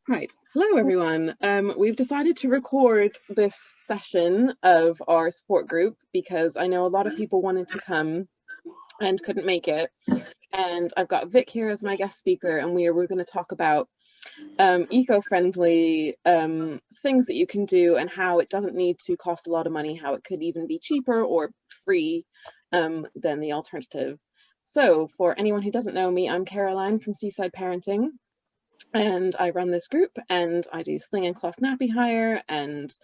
Right. Hello, everyone. We've decided to record this session of our support group because I know a lot of people wanted to come and couldn't make it. And I've got Vic here as my guest speaker, and we're going to talk about eco-friendly things that you can do and how it doesn't need to cost a lot of money, how it could even be cheaper or free than the alternative. So for anyone who doesn't know me, I'm Caroline from Seaside Parenting. And I run this group and I do sling and cloth nappy hire, and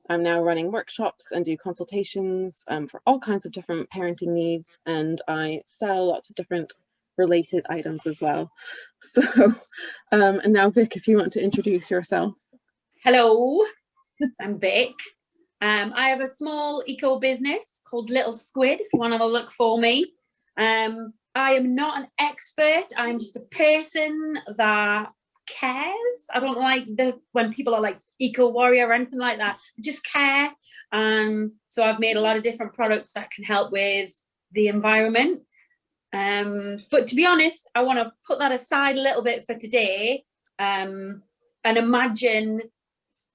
I'm now running workshops and do consultations for all kinds of different parenting needs, and I sell lots of different related items as well. So and now Vic, if you want to introduce yourself. Hello, I'm Vic. I have a small eco business called Little Squid, if you want to have a look for me. I am not an expert, I'm just a person that cares. I don't like when people are like eco warrior or anything like that. I just care. So I've made a lot of different products that can help with the environment. But to be honest, I want to put that aside a little bit for today, and imagine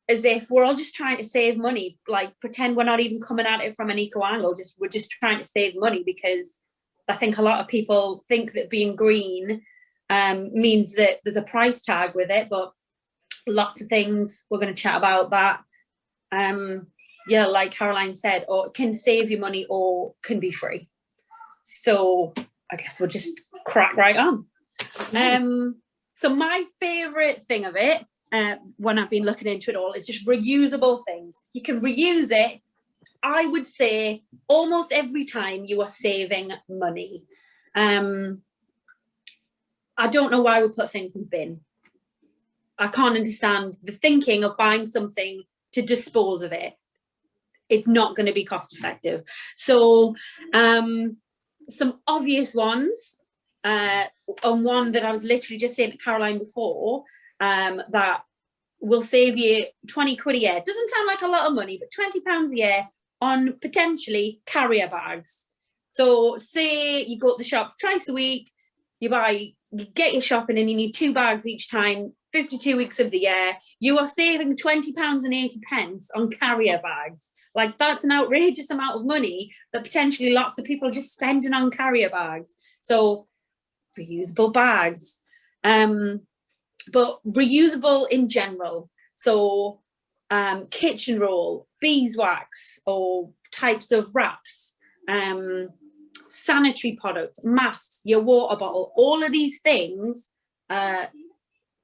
as if we're all just trying to save money, like pretend we're not even coming at it from an eco angle, we're just trying to save money, because I think a lot of people think that being green means that there's a price tag with it, but lots of things we're going to chat about that. Yeah, like Caroline said, or it can save you money or can be free. So I guess we'll just crack right on. So my favorite thing of it, when I've been looking into it all, is just reusable things. You can reuse it. I would say almost every time you are saving money. I don't know why we put things in the bin. I can't understand the thinking of buying something to dispose of it. It's not going to be cost effective. So some obvious ones, and one that I was literally just saying to Caroline before, that will save you 20 quid a year. It doesn't sound like a lot of money, but £20 a year on potentially carrier bags. So say you go to the shops twice a week, you get your shopping and you need 2 bags each time, 52 weeks of the year, you are saving £20.80 on carrier bags. Like, that's an outrageous amount of money that potentially lots of people are just spending on carrier bags. So reusable bags, but reusable in general. So kitchen roll, beeswax or types of wraps, sanitary products, masks, your water bottle, all of these things,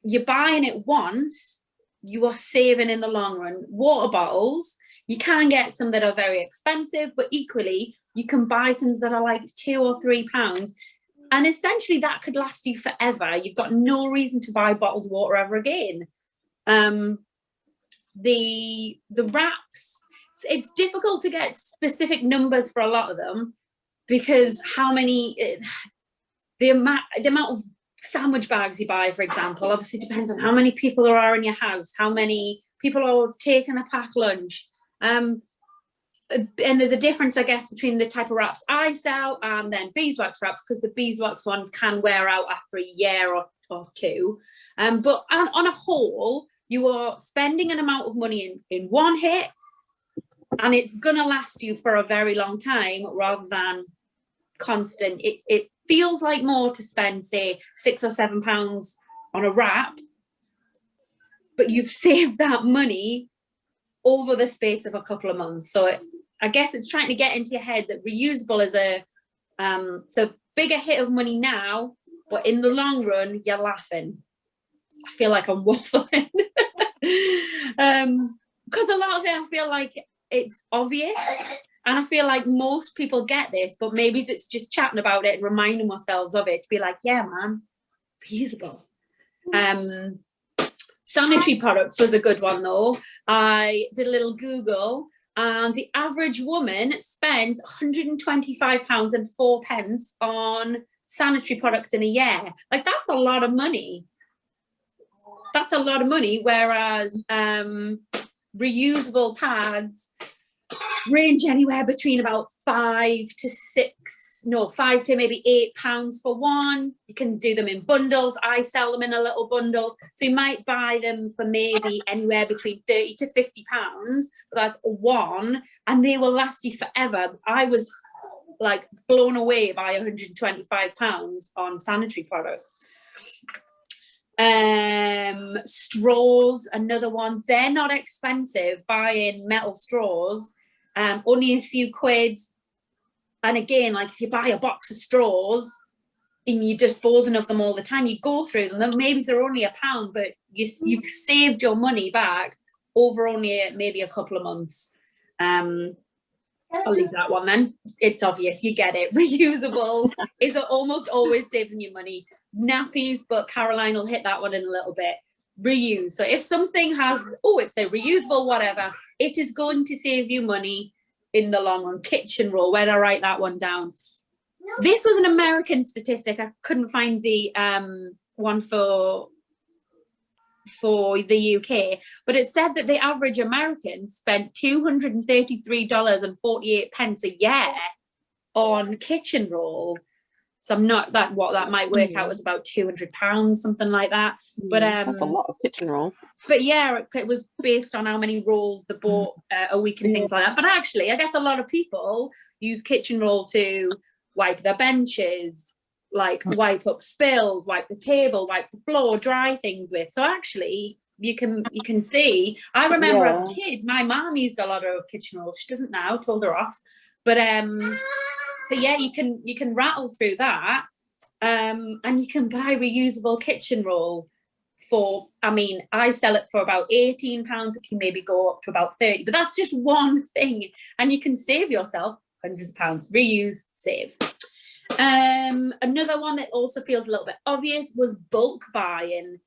you're buying it once, you are saving in the long run. Water bottles, you can get some that are very expensive, but equally you can buy some that are like £2 or £3, and essentially that could last you forever. You've got no reason to buy bottled water ever again. The wraps, it's difficult to get specific numbers for a lot of them, because the amount of sandwich bags you buy, for example, obviously depends on how many people there are in your house, how many people are taking a packed lunch, and there's a difference, I guess, between the type of wraps I sell and then beeswax wraps, because the beeswax ones can wear out after a year or two, but on a whole, you are spending an amount of money in one hit, and it's gonna last you for a very long time rather than constant. It feels like more to spend, say, £6 or £7 on a wrap, but you've saved that money over the space of a couple of months. So I guess it's trying to get into your head that reusable is it's a bigger hit of money now, but in the long run, you're laughing. I feel like I'm waffling. Because a lot of it, I feel like it's obvious, and I feel like most people get this, but maybe it's just chatting about it and reminding ourselves of it to be like, yeah, man, reusable. Sanitary products was a good one, though. I did a little Google, and the average woman spends £125.04 on sanitary products in a year. Like, that's a lot of money. That's a lot of money, whereas reusable pads, range anywhere between about £5 to maybe £8 for one. You can do them in bundles. I sell them in a little bundle. So you might buy them for maybe anywhere between £30 to £50, but that's one, and they will last you forever. I was like blown away by £125 on sanitary products. Straws, another one. They're not expensive, buying metal straws, only a few quid. And again, like if you buy a box of straws and you're disposing of them all the time, you go through them, then maybe they're only £1, but you've saved your money back over only maybe a couple of months. I'll leave that one then. It's obvious, you get it. Reusable is almost always saving you money. Nappies, but Caroline will hit that one in a little bit. Reuse. So if something has, it's a reusable whatever, it is going to save you money in the long run. Kitchen roll, where did I write that one down? This was an American statistic. I couldn't find the one for the UK, but it said that the average American spent $233.48 a year on kitchen roll. So I'm not that what that might work out as about £200, something like that. But that's a lot of kitchen roll. But yeah, it was based on how many rolls they bought a week and things like that. But actually, I guess a lot of people use kitchen roll to wipe their benches, like wipe up spills, wipe the table, wipe the floor, dry things with. So actually you can see, I remember as a kid, my mom used a lot of kitchen roll. She doesn't now, told her off. But yeah, you can rattle through that. And you can buy reusable kitchen roll for, I sell it for about £18. It can maybe go up to about 30, but that's just one thing. And you can save yourself hundreds of pounds. Reuse, save. Another one that also feels a little bit obvious was bulk buying.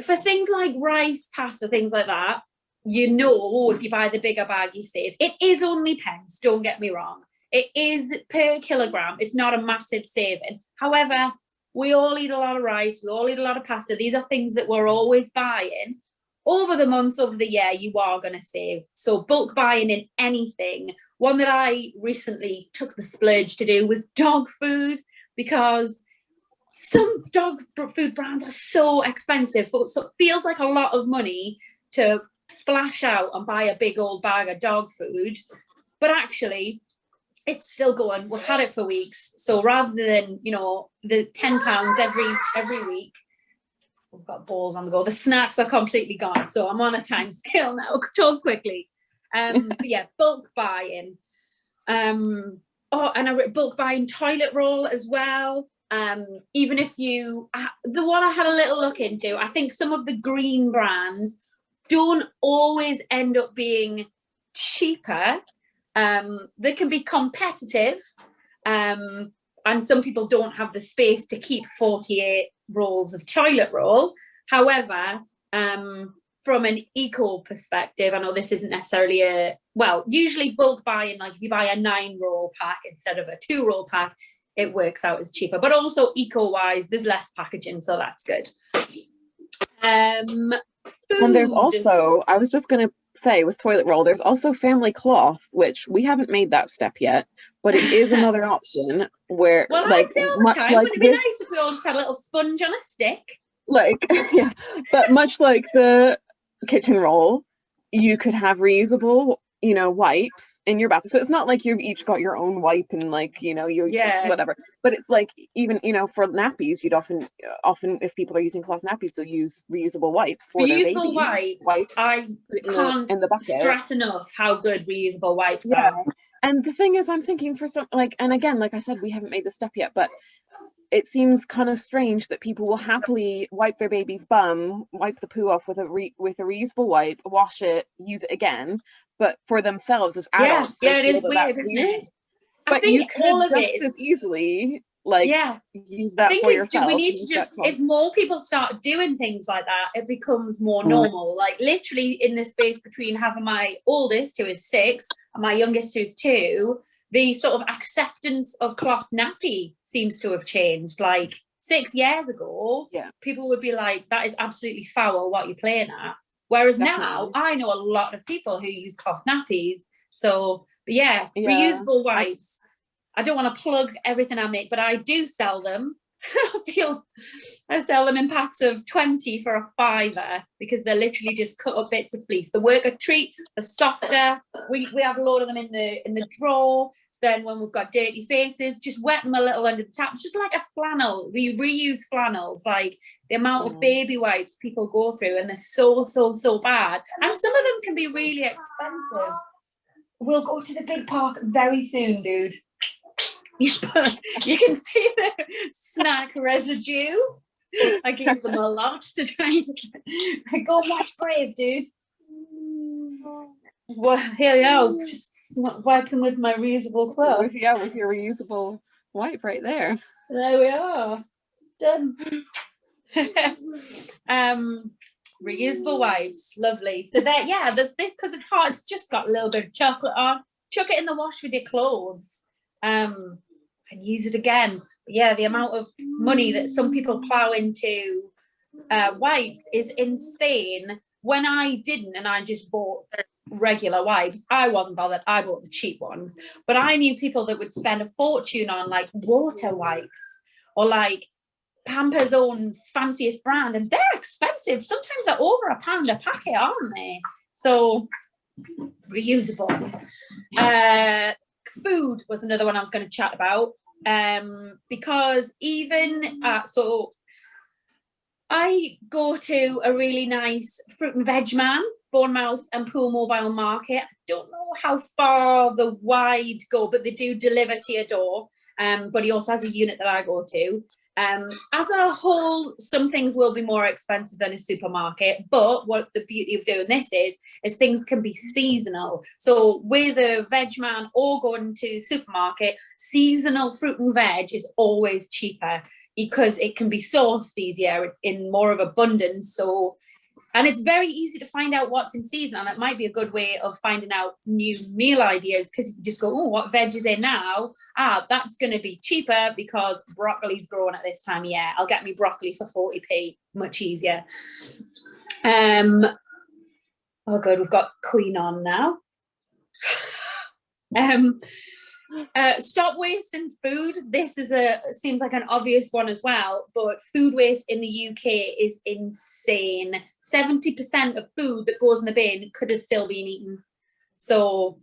For things like rice, pasta, things like that, if you buy the bigger bag, you save. It is only pence, don't get me wrong. It is per kilogram. It's not a massive saving. However, we all eat a lot of rice. We all eat a lot of pasta. These are things that we're always buying. Over the months, over the year, you are going to save. So bulk buying in anything. One that I recently took the splurge to do was dog food, because some dog food brands are so expensive. So it feels like a lot of money to splash out and buy a big old bag of dog food. But actually, it's still going. We've had it for weeks. So rather than, the £10 every week, we've got balls on the go. The snacks are completely gone. So I'm on a time scale now. Talk quickly. But yeah, bulk buying. And I bulk buying toilet roll as well. Even if the one I had a little look into, I think some of the green brands don't always end up being cheaper. They can be competitive. And some people don't have the space to keep 48 rolls of toilet roll. However, from an eco perspective, I know this isn't necessarily usually bulk buying, like if you buy a 9-roll pack instead of a 2-roll pack, it works out as cheaper. But also eco-wise, there's less packaging, so that's good. And there's also, I was just going to say, with toilet roll, there's also family cloth, which we haven't made that step yet, but it is another option where, I say all the time, wouldn't it be nice if we all just had a little sponge on a stick? But much like the kitchen roll, you could have reusable, wipes in your bathroom. So it's not like you've each got your own wipe and whatever. But it's like, even, for nappies, you'd often if people are using cloth nappies, they'll use reusable wipes for their baby. Reusable wipes. I can't stress enough how good reusable wipes are. And the thing is, I'm thinking for some, and again, like I said, we haven't made the step yet, but it seems kind of strange that people will happily wipe their baby's bum, wipe the poo off with a reusable wipe, wash it, use it again, but for themselves as adults, it is weird, isn't it? But you could just as easily use that for yourself. We need to just, if more people start doing things like that, it becomes more normal. Like literally in the space between having my oldest, who is 6, and my youngest, who's 2, the sort of acceptance of cloth nappy seems to have changed. Like 6 years ago, people would be like, that is absolutely foul, what you're playing at. Whereas now, I know a lot of people who use cloth nappies So, but yeah, Yeah. reusable wipes. I don't want to plug everything I make, but I do sell them. I sell them in packs of 20 for a £5 because they're literally just cut up bits of fleece. They work a treat, they're softer. We have a load of them in the drawer. So then when we've got dirty faces, just wet them a little under the tap. It's just like a flannel. We reuse flannels, like the amount of baby wipes people go through, and they're so bad. And some of them can be really expensive. We'll go to the big park very soon, dude. You can see the snack residue. I gave them a lot to drink. Go watch Brave, dude. Well, here we go. Just working with my reusable cloth. With your reusable wipe right there. There we are. Done. Reusable wipes, lovely. So there, yeah, there's this because it's hot. It's just got a little bit of chocolate on. Chuck it in the wash with your clothes. And use it again. But yeah, the amount of money that some people plow into wipes is insane. When I didn't, and I just bought regular wipes, I wasn't bothered. I bought the cheap ones. But I knew people that would spend a fortune on like water wipes or like Pampers' own fanciest brand, and they're expensive. Sometimes they're over £1 a packet, aren't they? So reusable. Food was another one I was going to chat about, because even so I go to a really nice fruit and veg man, Bournemouth and Poole Mobile Market. I don't know how far the wide go, but they do deliver to your door. But he also has a unit that I go to. As a whole, some things will be more expensive than a supermarket, but what the beauty of doing this is things can be seasonal. So with a veg man or going to the supermarket, seasonal fruit and veg is always cheaper because it can be sourced easier. It's in more of abundance. So, and it's very easy to find out what's in season, and it might be a good way of finding out new meal ideas because you can just go, oh, what veg is in now? Ah, that's going to be cheaper because broccoli's growing at this time of year. I'll get me broccoli for 40p, much easier. Oh good, we've got Queen on now. Stop wasting food. This is seems like an obvious one as well, but food waste in the UK is insane. 70% of food that goes in the bin could have still been eaten. So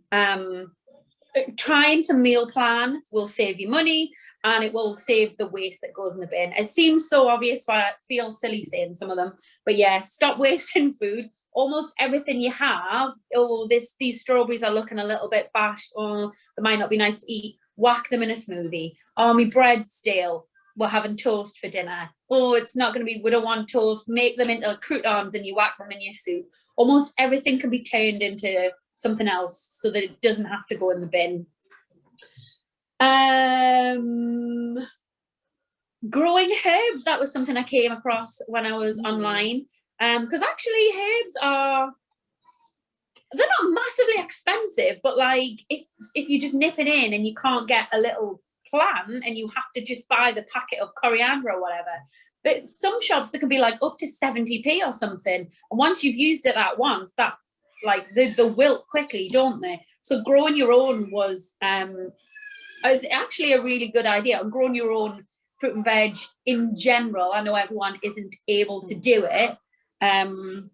trying to meal plan will save you money, and it will save the waste that goes in the bin. It seems so obvious, so I feel silly saying some of them, but yeah, stop wasting food. Almost everything you have, oh, these strawberries are looking a little bit bashed, or they might not be nice to eat, whack them in a smoothie. Oh, my bread's stale, we're having toast for dinner. Oh, it's not going to be, we don't want toast, make them into croutons and you whack them in your soup. Almost everything can be turned into something else so that it doesn't have to go in the bin. Growing herbs, that was something I came across when I was online. Because actually herbs they're not massively expensive, but like if you just nip it in and you can't get a little plant and you have to just buy the packet of coriander or whatever, but some shops that can be like up to 70p or something, and once you've used it that once, that's like the wilt quickly, don't they? So growing your own was actually a really good idea. Growing your own fruit and veg in general, I know everyone isn't able to do it. The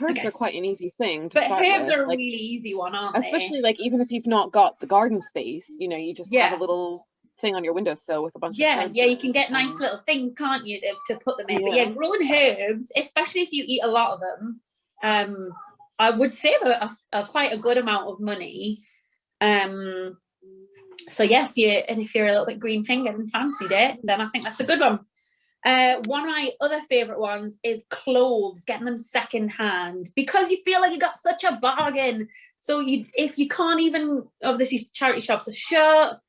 herbs are quite an easy thing to but start herbs with. are a really easy one, aren't they? Especially like even if you've not got the garden space, you know, you just have a little thing on your windowsill with a bunch of plants. You can get nice little things, can't you, to put them in. But yeah, growing herbs, especially if you eat a lot of them, I would save quite a good amount of money. So yeah, if you're a little bit green fingered and fancied it, then I think that's a good one. One of my other favourite ones is clothes, getting them second hand, because you feel like you got such a bargain. So if you can't even, obviously charity shops are shut,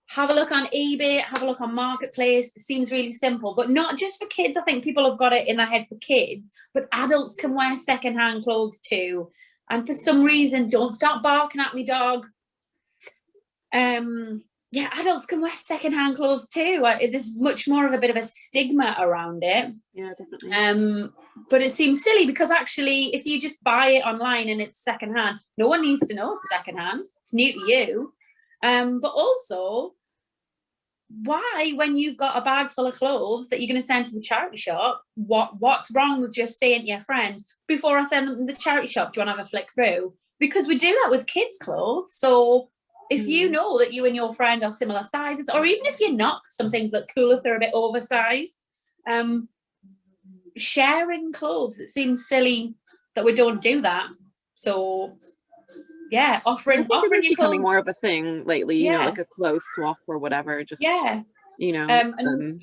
have a look on eBay, have a look on Marketplace. It seems really simple, but not just for kids. I think people have got it in their head for kids, but adults can wear second hand clothes too. And for some reason, don't start barking at me, dog. Yeah, adults can wear second-hand clothes too. There's much more of a bit of a stigma around it. Yeah, definitely. But it seems silly because actually, if you just buy it online and it's secondhand, no one needs to know it's secondhand. It's new to you. But also, why, when you've got a bag full of clothes that you're going to send to the charity shop, what's wrong with just saying to your friend, before I send them to the charity shop, do you want to have a flick through? Because we do that with kids' clothes. So if you know that you and your friend are similar sizes, or even if you're not, some things look cool if they're a bit oversized. Sharing clothes, it seems silly that we don't do that. So yeah, offering it is your becoming clothes more of a thing lately, you know, like a clothes swap or whatever, just you know, and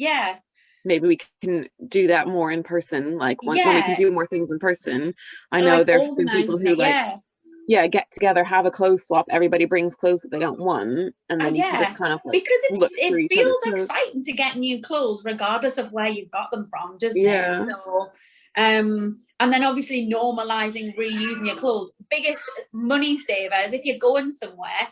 maybe we can do that more in person, like when we can do more things in person. I know like there's been people who get together, have a clothes swap, everybody brings clothes that they don't want, and then you can just kind of like because it feels exciting to get new clothes regardless of where you got them from, doesn't it? So and then obviously normalizing reusing your clothes. Biggest money savers, if you're going somewhere,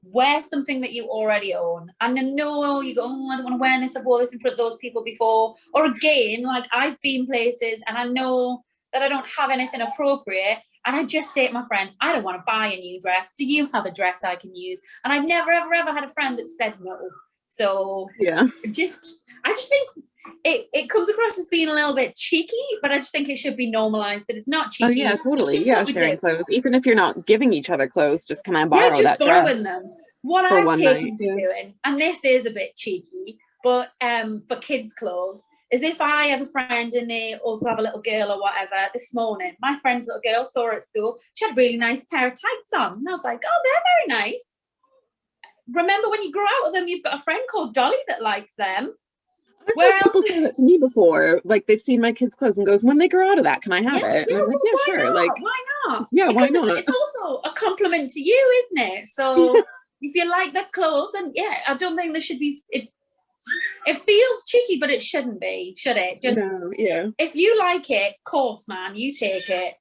wear something that you already own. And I know you go, oh, I don't want to wear this, I've worn this in front of those people before. Or again, like I've been places and I know that I don't have anything appropriate, and I just say to my friend, I don't want to buy a new dress. Do you have a dress I can use? And I've never, ever, ever had a friend that said no. So I just think it comes across as being a little bit cheeky, but I just think it should be normalized that it's not cheeky. Oh yeah, totally. Yeah, sharing clothes, even if you're not giving each other clothes, just can I borrow that borrowing dress them. What I've taken to doing, and this is a bit cheeky, but for kids' clothes, is if I have a friend and they also have a little girl or whatever. This morning, my friend's little girl saw her at school. She had a really nice pair of tights on, and I was like, "Oh, they're very nice." Remember, when you grow out of them, you've got a friend called Dolly that likes them. I've heard people say that to me before. Like they've seen my kids' clothes and goes, "When they grow out of that, can I have it?" And I'm like, "Yeah, sure." Like, why not? Yeah, because why not? It's also a compliment to you, isn't it? So if you like the clothes, and I don't think there should be. It feels cheeky, but it shouldn't be, should it? Just if you like it, course, man, you take it.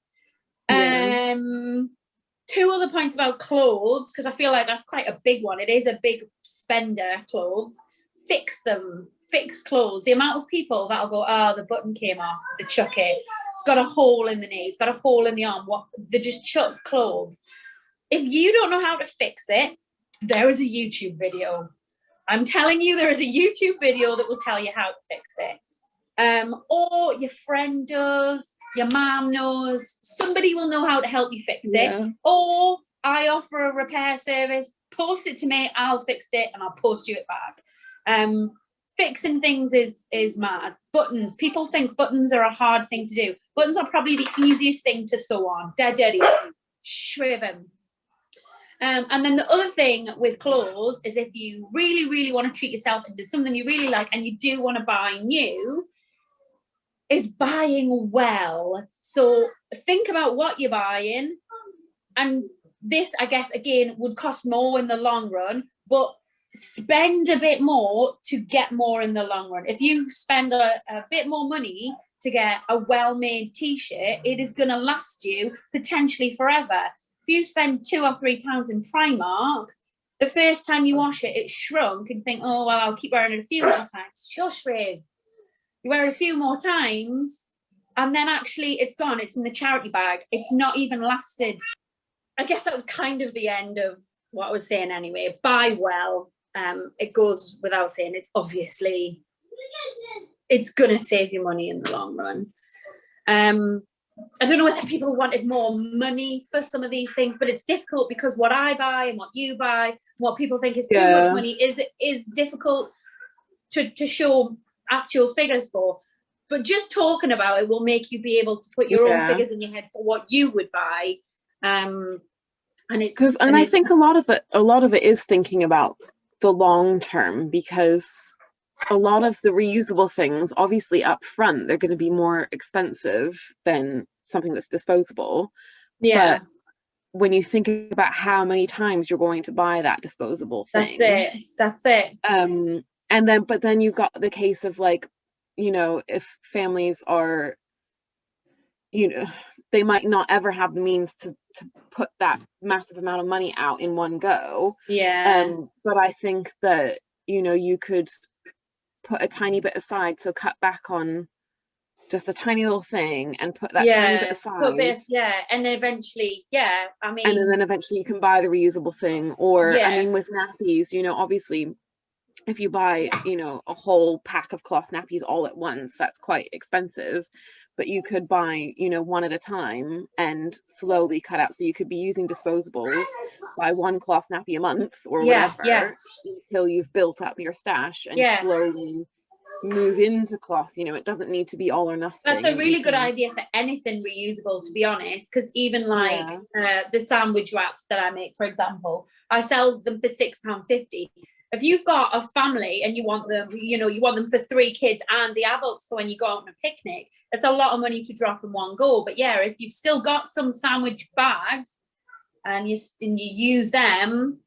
Two other points about clothes, because I feel like that's quite a big one. It is a big spender, clothes. Fix them. Fix clothes. The amount of people that'll go, oh, the button came off, they chuck it. It's got a hole in the knee, it's got a hole in the arm. What? They just chuck clothes. If you don't know how to fix it, there is a YouTube video. I'm telling you, there is a YouTube video that will tell you how to fix it. Or your friend does, your mom knows, somebody will know how to help you fix it. Or I offer a repair service, post it to me, I'll fix it and I'll post you it back. Fixing things is mad. Buttons, people think buttons are a hard thing to do. Buttons are probably the easiest thing to sew on. Dead easy. Shriv them. And then the other thing with clothes is if you really, really want to treat yourself into something you really like and you do want to buy new, is buying well. So think about what you're buying. And this, I guess, again, would cost more in the long run, but spend a bit more to get more in the long run. If you spend a bit more money to get a well-made t-shirt, it is going to last you potentially forever. If you spend £2 or £3 in Primark, the first time you wash it, it's shrunk, and think, oh, well, I'll keep wearing it a few more times. Shush, Riv. You wear it a few more times, and then actually it's gone. It's in the charity bag. It's not even lasted. I guess that was kind of the end of what I was saying anyway. Buy well. It goes without saying. It's obviously, it's going to save you money in the long run. I don't know whether people wanted more money for some of these things, but it's difficult because what I buy and what you buy, what people think is too much money is difficult to show actual figures for. But just talking about it will make you be able to put your own figures in your head for what you would buy. And I think a lot of it is thinking about the long term, because a lot of the reusable things, obviously up front, they're going to be more expensive than something that's disposable. But when you think about how many times you're going to buy that disposable thing, that's it. But then you've got the case of, like, you know, if families are, you know, they might not ever have the means to put that massive amount of money out in one go. But I think that, you know, you could put a tiny bit aside, so cut back on just a tiny little thing, and put that tiny bit aside. And eventually, I mean, and then eventually you can buy the reusable thing. Or I mean, with nappies, you know, obviously if you buy, you know, a whole pack of cloth nappies all at once, that's quite expensive. But you could buy, you know, one at a time and slowly cut out. So you could be using disposables, buy one cloth nappy a month or whatever, until you've built up your stash, and slowly move into cloth. You know, it doesn't need to be all or nothing. That's a really good idea for anything reusable, to be honest, because even like the sandwich wraps that I make, for example, I sell them for £6.50. If you've got a family and you want them, you know, you want them for 3 kids and the adults for when you go out on a picnic, it's a lot of money to drop in one go. But yeah, if you've still got some sandwich bags and you use them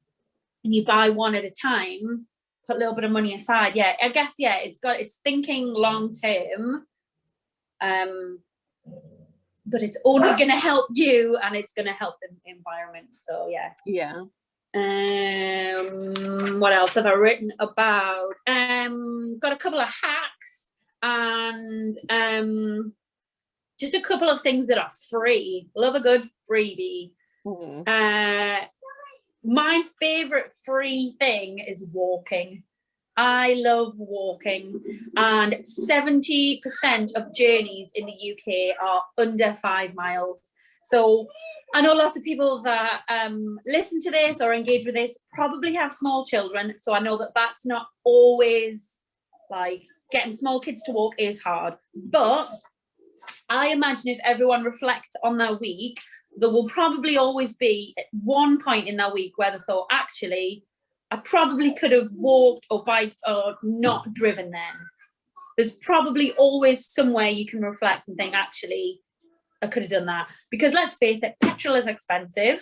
and you buy one at a time, put a little bit of money aside. Yeah, I guess, it's thinking long term. But it's only going to help you, and it's going to help the environment. So yeah. What else have I written about? Got a couple of hacks, and just a couple of things that are free. Love a good freebie. My favorite free thing is walking. I love walking, and 70% of journeys in the UK are under 5 miles. So I know lots of people that listen to this or engage with this probably have small children. So I know that that's not always, like, getting small kids to walk is hard. But I imagine if everyone reflects on their week, there will probably always be at one point in their week where they thought, actually, I probably could have walked or biked or not driven then. There's probably always somewhere you can reflect and think, actually, I could have done that. Because let's face it, petrol is expensive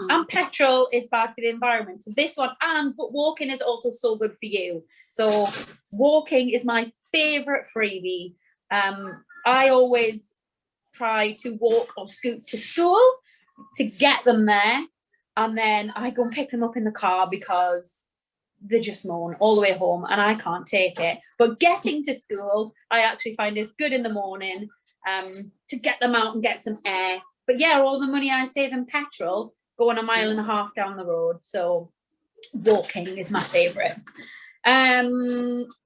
and petrol is bad for the environment. So this one, but walking is also so good for you. So walking is my favorite freebie. I always try to walk or scoot to school to get them there. And then I go and pick them up in the car because they just moan all the way home and I can't take it. But getting to school, I actually find is good in the morning, to get them out and get some air. But yeah, all the money I save in petrol going 1.5 miles down the road. So walking is my favourite.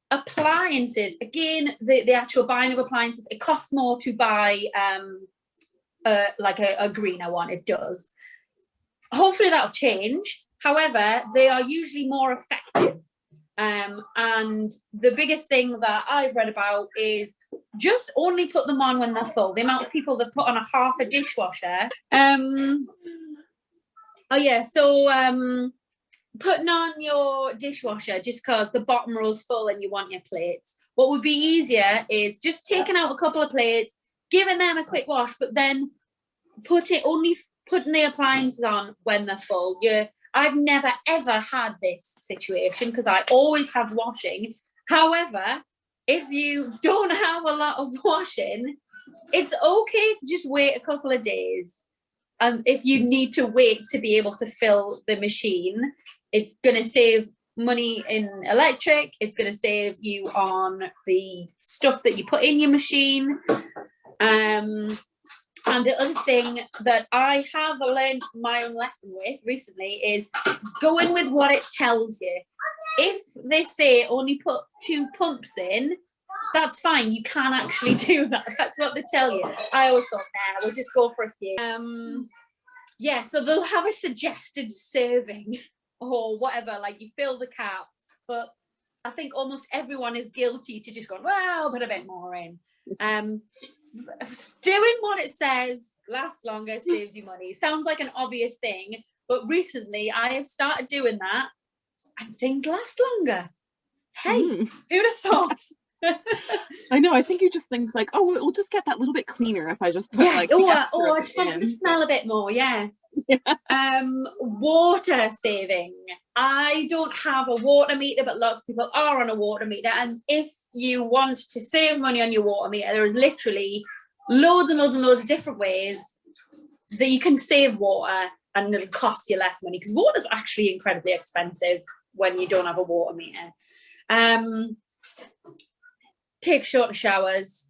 Appliances, again, the actual buying of appliances, it costs more to buy like a greener one. It does. Hopefully that'll change. However, they are usually more effective. And the biggest thing that I've read about is just only put them on when they're full. The amount of people that put on half a dishwasher. Putting on your dishwasher just because the bottom row's full and you want your plates. What would be easier is just taking out a couple of plates, giving them a quick wash, but then putting the appliances on when they're full. I've never ever had this situation because I always have washing. However, if you don't have a lot of washing, it's okay to just wait a couple of days. And if you need to wait to be able to fill the machine, it's going to save money in electric. It's going to save you on the stuff that you put in your machine. And the other thing that I have learned my own lesson with recently is going with what it tells you. If they say only put 2 pumps in, that's fine. You can actually do that. That's what they tell you. I always thought, nah, we'll just go for a few. So they'll have a suggested serving or whatever, like you fill the cap. But I think almost everyone is guilty to just going, well, put a bit more in. Doing what it says lasts longer, saves you money. Sounds like an obvious thing, but recently I have started doing that and things last longer. Hey, who'd have thought? I know. I think you just think like, oh, it'll just get that little bit cleaner if I just put I just want it to smell a bit more. Yeah. Water saving. I don't have a water meter, but lots of people are on a water meter. And if you want to save money on your water meter, there is literally loads and loads and loads of different ways that you can save water and it'll cost you less money because water is actually incredibly expensive when you don't have a water meter. Take shorter showers.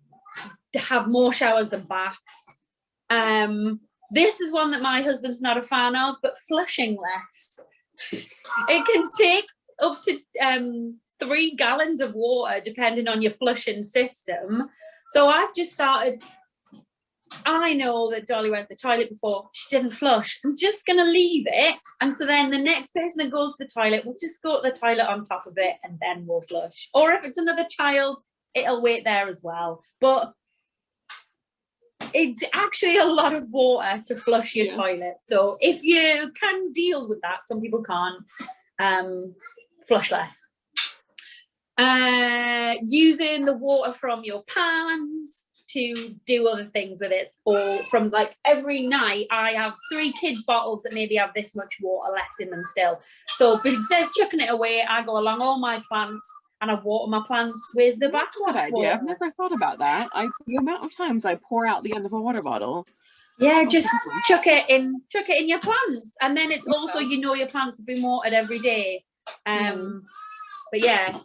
have more showers than baths. This is one that my husband's not a fan of, but flushing less. It can take up to 3 gallons of water depending on your flushing system. So I've just started. I know that Dolly went to the toilet before, she didn't flush. I'm just going to leave it. And so then the next person that goes to the toilet will just go to the toilet on top of it and then we'll flush. Or if it's another child, it'll wait there as well. But it's actually a lot of water to flush your toilet. So if you can deal with that, some people can't, flush less. Using the water from your pans to do other things with it, or from like every night I have 3 kids bottles that maybe have this much water left in them still, so instead of chucking it away, I go along all my plants and I water my plants with the bathwater water. I've never thought about that. The amount of times I pour out the end of a water bottle. Yeah, just chuck it in your plants, and then it's also, you know, your plants have been watered every day. But yeah.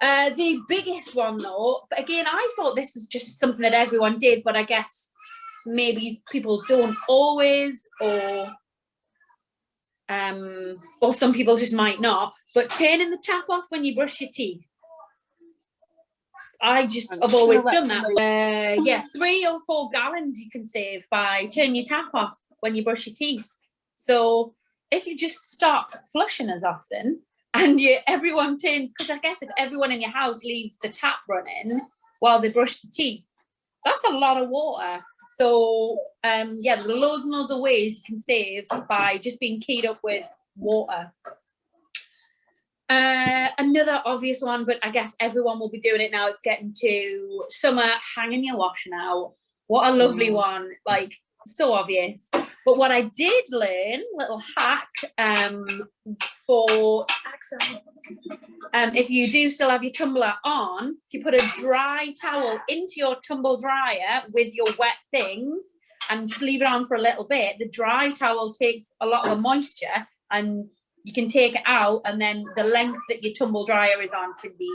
The biggest one though, but again, I thought this was just something that everyone did, but I guess maybe people don't always, or some people just might not, but turning the tap off when you brush your teeth. I've always done that. Yeah, 3 or 4 gallons you can save by turning your tap off when you brush your teeth. So if you just stop flushing as often, and everyone turns, because I guess if everyone in your house leaves the tap running while they brush the teeth, that's a lot of water. So yeah, there's loads and loads of ways you can save by just being keyed up with water. Another obvious one, but I guess everyone will be doing it now, it's getting to summer, hanging your washing out. What a lovely one, like so obvious. But what I did learn, little hack, for if you do still have your tumbler on, if you put a dry towel into your tumble dryer with your wet things and just leave it on for a little bit, the dry towel takes a lot of the moisture and you can take it out, and then the length that your tumble dryer is on can be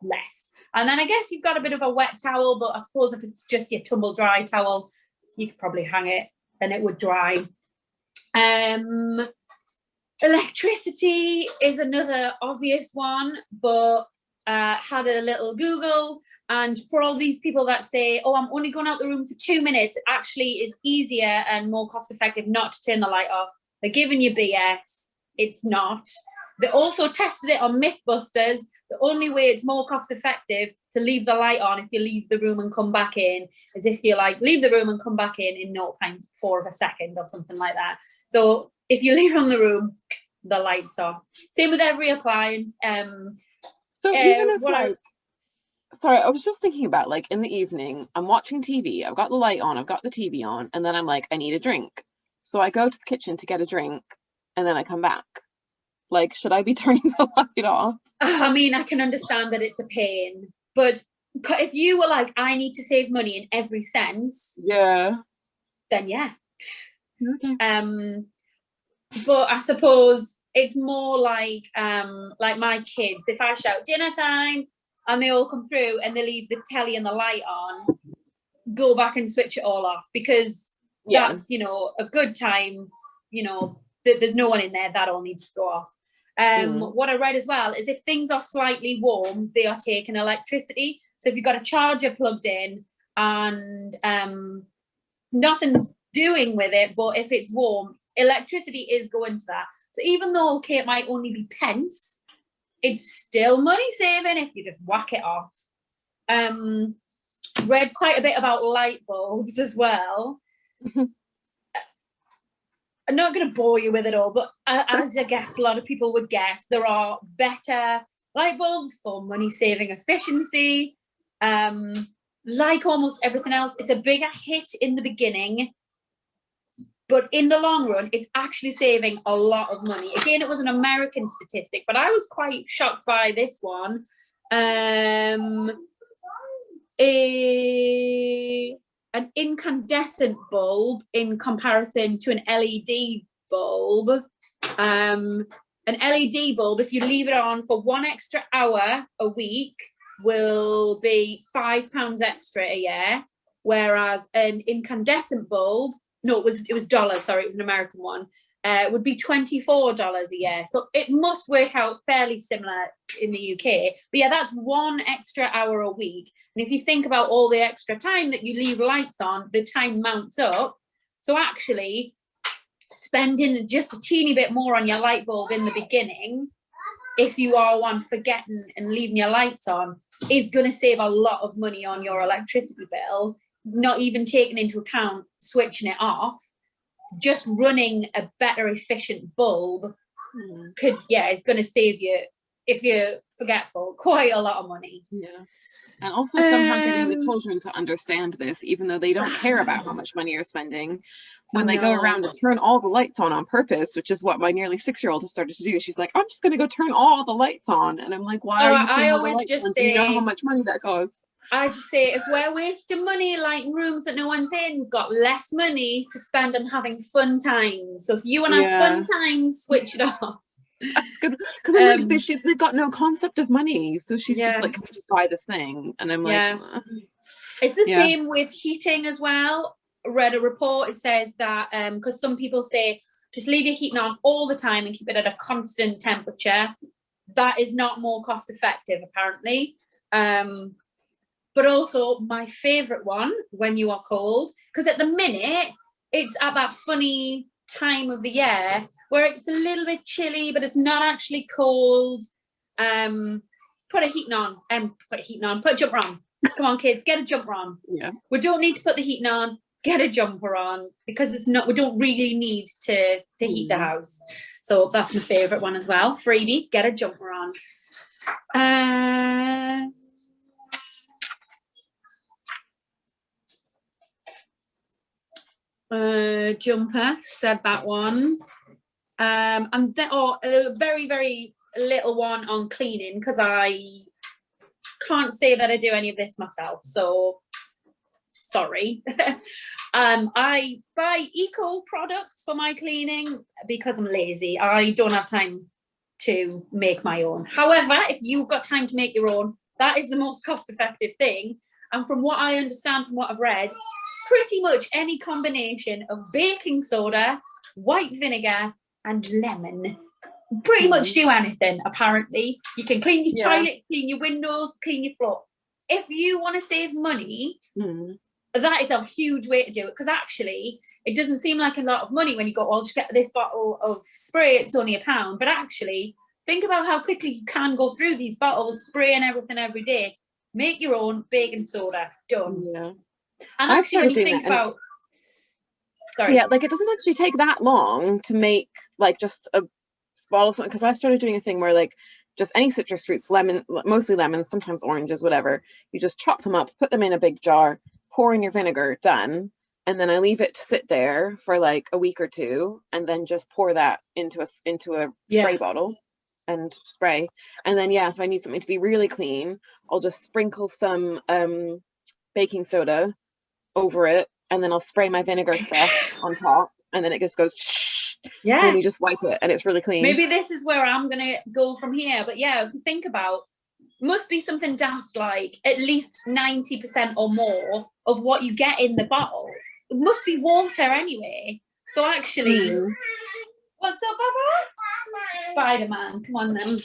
less. And then I guess you've got a bit of a wet towel, but I suppose if it's just your tumble dry towel, you could probably hang it and it would dry. Electricity is another obvious one, but had a little Google, and for all these people that say, oh, I'm only going out the room for 2 minutes, it actually is easier and more cost effective not to turn the light off. They're giving you BS. It's not. They also tested it on Mythbusters. The only way it's more cost effective to leave the light on if you leave the room and come back in is if you like leave the room and come back in 0.4 of a second or something like that. So if you leave it in the room, the light's off. Same with every appliance. So even if sorry, I was just thinking about, like, in the evening, I'm watching TV, I've got the light on, I've got the TV on, and then I'm like, I need a drink. So I go to the kitchen to get a drink, and then I come back. Like, should I be turning the light off? I mean, I can understand that it's a pain, but if you were like, I need to save money in every sense, then yeah. Okay. But I suppose it's more like my kids, if I shout dinner time and they all come through and they leave the telly and the light on, go back and switch it all off, because that's, you know, a good time, you know, there's no one in there, that all needs to go off. What I read as well is if things are slightly warm, they are taking electricity. So if you've got a charger plugged in and nothing's doing with it, but if it's warm, electricity is going to that. So even though, okay, it might only be pence, it's still money saving if you just whack it off. Read quite a bit about light bulbs as well. I'm not going to bore you with it all, but as I guess a lot of people would guess, there are better light bulbs for money saving efficiency. Like almost everything else, it's a bigger hit in the beginning, but in the long run, it's actually saving a lot of money. Again, it was an American statistic, but I was quite shocked by this one. An incandescent bulb in comparison to an LED bulb. An LED bulb, if you leave it on for 1 extra hour a week, will be £5 extra a year. whereas an incandescent bulb, no, it was dollars, sorry, it was an American one, would be $24 a year. So it must work out fairly similar in the UK. But yeah, that's 1 extra hour a week. And if you think about all the extra time that you leave lights on, the time mounts up. So actually, spending just a teeny bit more on your light bulb in the beginning, if you are one forgetting and leaving your lights on, is going to save a lot of money on your electricity bill, not even taking into account switching it off. Just running a better efficient bulb is going to save you, if you're forgetful, quite a lot of money. Yeah. And also somehow getting the children to understand this, even though they don't care about how much money you're spending. When they go around and turn all the lights on purpose, which is what my nearly 6-year-old has started to do. She's like, I'm just going to go turn all the lights on. And I'm like, why are you turning all the lights on? Do you know how much money that costs? I just say, if we're wasting money lighting rooms that no one's in, we've got less money to spend on having fun times. So if you want to have fun times, switch it off. That's good, because they've got no concept of money, so she's just like, can we just buy this thing? And I'm like, it's the same with heating as well. I read a report, it says that because some people say just leave your heating on all the time and keep it at a constant temperature. That is not more cost effective, apparently. But also my favorite one, when you are cold, because at the minute it's at that funny time of the year where it's a little bit chilly, but it's not actually cold. Put a heating on, put a jumper on. Come on, kids, get a jumper on. Yeah. We don't need to put the heating on, get a jumper on, because it's not, we don't really need to heat the house. So that's my favorite one as well. Freebie, get a jumper on. Jumper, said that one. And a very, very little one on cleaning, because I can't say that I do any of this myself, so sorry. I buy eco products for my cleaning because I'm lazy. I don't have time to make my own. However, if you've got time to make your own, that is the most cost-effective thing. And from what I understand, from what I've read, pretty much any combination of baking soda, white vinegar, and lemon pretty much do anything, apparently. You can clean your toilet, clean your windows, clean your floor. If you want to save money, that is a huge way to do it, because actually it doesn't seem like a lot of money when you go, I'll just get this bottle of spray, it's only £1. But actually, think about how quickly you can go through these bottles, spraying everything every day. Make your own baking soda, done. Yeah. And actually, when you think about... Sorry. Yeah, like it doesn't actually take that long to make like just a bottle of something, because I started doing a thing where like just any citrus fruits, lemon, mostly lemons, sometimes oranges, whatever, you just chop them up, put them in a big jar, pour in your vinegar, done. And then I leave it to sit there for like a week or two, and then just pour that into a spray bottle and spray. And then if I need something to be really clean, I'll just sprinkle some baking soda over it, and then I'll spray my vinegar stuff on top, and then it just goes and then you just wipe it and it's really clean. Maybe this is where I'm gonna go from here. But if you think about, must be something daft like at least 90% or more of what you get in the bottle, it must be water anyway. So actually, what's up, Baba? Spider-Man, come on then.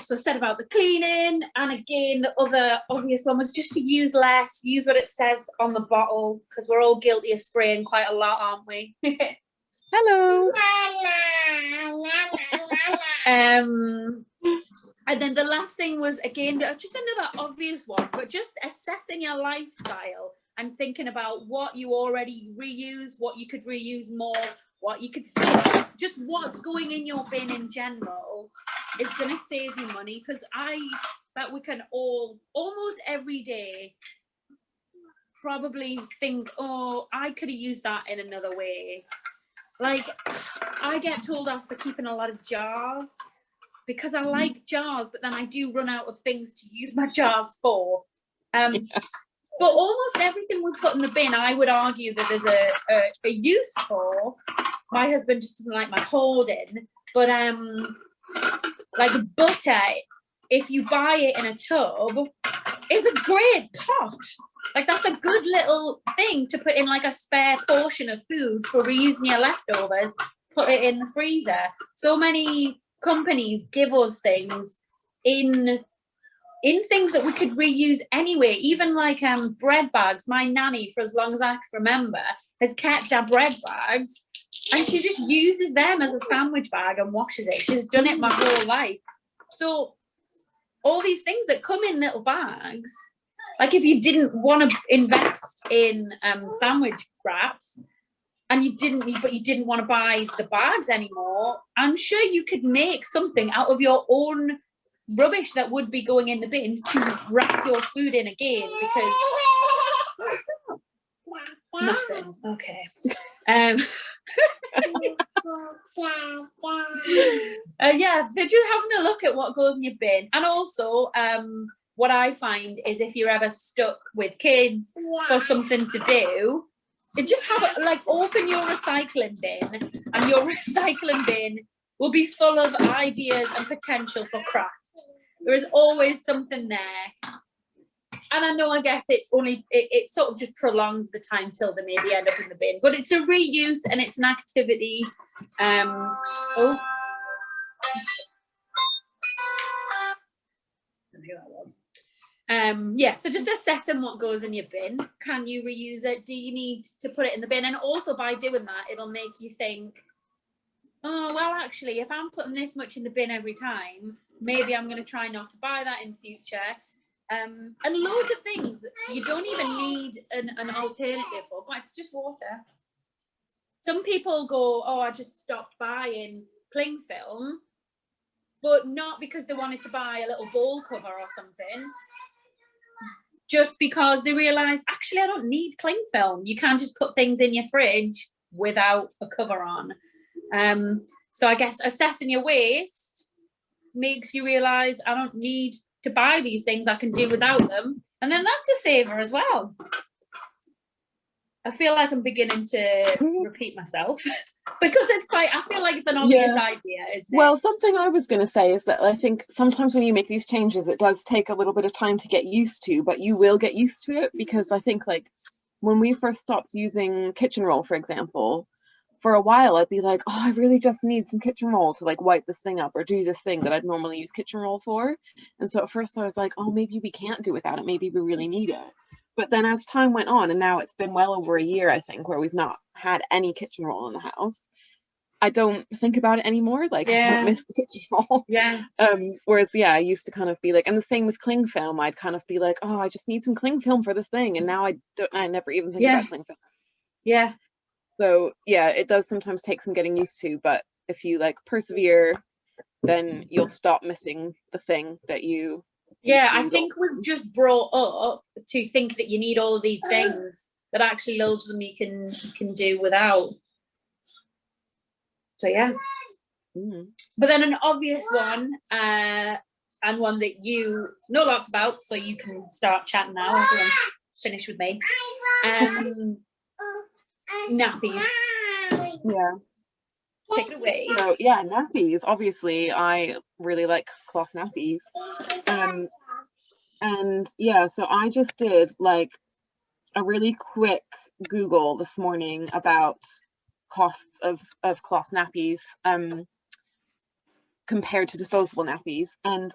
So I said about the cleaning, and again the other obvious one was just to use less, use what it says on the bottle, because we're all guilty of spraying quite a lot, aren't we? Hello. And then the last thing was, again, just another obvious one, but just assessing your lifestyle and thinking about what you already reuse, what you could reuse more, what you could fix, just what's going in your bin in general is going to save you money. Because I bet we can all, almost every day, probably think, oh, I could have used that in another way. Like, I get told off for keeping a lot of jars, because I like jars, but then I do run out of things to use my jars for. But almost everything we put in the bin, I would argue that there's a use for. My husband just doesn't like my hoarding, but like butter, if you buy it in a tub, is a great pot. Like, that's a good little thing to put in, like a spare portion of food for reusing your leftovers, put it in the freezer. So many companies give us things in things that we could reuse anyway. Even like bread bags. My nanny, for as long as I can remember, has kept our bread bags, and she just uses them as a sandwich bag and washes it. She's done it my whole life. So all these things that come in little bags, like if you didn't want to invest in sandwich wraps, and you didn't want to buy the bags anymore, I'm sure you could make something out of your own rubbish that would be going in the bin to wrap your food in again. Because nothing. Okay. Yeah, they're just having a look at what goes in your bin. And also, what I find is if you're ever stuck with kids for something to do, you just have it, like, open your recycling bin, and your recycling bin will be full of ideas and potential for craft. There is always something there. And I know, I guess it sort of just prolongs the time till they maybe end up in the bin. But it's a reuse and it's an activity. I don't know who that was. Yeah, so just assessing what goes in your bin. Can you reuse it? Do you need to put it in the bin? And also, by doing that, it'll make you think, oh, well, actually, if I'm putting this much in the bin every time, maybe I'm going to try not to buy that in future. And loads of things you don't even need an alternative for. But it's just water. Some people go, oh, I just stopped buying cling film, but not because they wanted to buy a little bowl cover or something. Just because they realise, actually, I don't need cling film. You can just put things in your fridge without a cover on. So I guess assessing your waste makes you realise, I don't need to buy these things, I can do without them. And then that's a saver as well. I feel like I'm beginning to repeat myself because I feel like it's an obvious idea, isn't it? Well, something I was going to say is that I think sometimes when you make these changes, it does take a little bit of time to get used to, but you will get used to it, because I think, like, when we first stopped using kitchen roll, for example, for a while I'd be like, oh, I really just need some kitchen roll to, like, wipe this thing up or do this thing that I'd normally use kitchen roll for. And so at first I was like, oh, maybe we can't do without it, maybe we really need it. But then as time went on, and now it's been well over a year, I think, where we've not had any kitchen roll in the house, I don't think about it anymore. Like, I don't miss the kitchen roll. Yeah. Whereas, I used to kind of be like, and the same with cling film, I'd kind of be like, oh, I just need some cling film for this thing. And now I never even think about cling film. Yeah. So it does sometimes take some getting used to, but if you, like, persevere, then you'll stop missing the thing that you I think we've just brought up to think that you need all of these things, that actually loads of them you can do without. So but then an obvious one, and one that you know lots about, so you can start chatting now. Everyone's finished with me. Nappies. Yeah. Take it away. So nappies. Obviously, I really like cloth nappies. So I just did, like, a really quick Google this morning about costs of cloth nappies compared to disposable nappies, and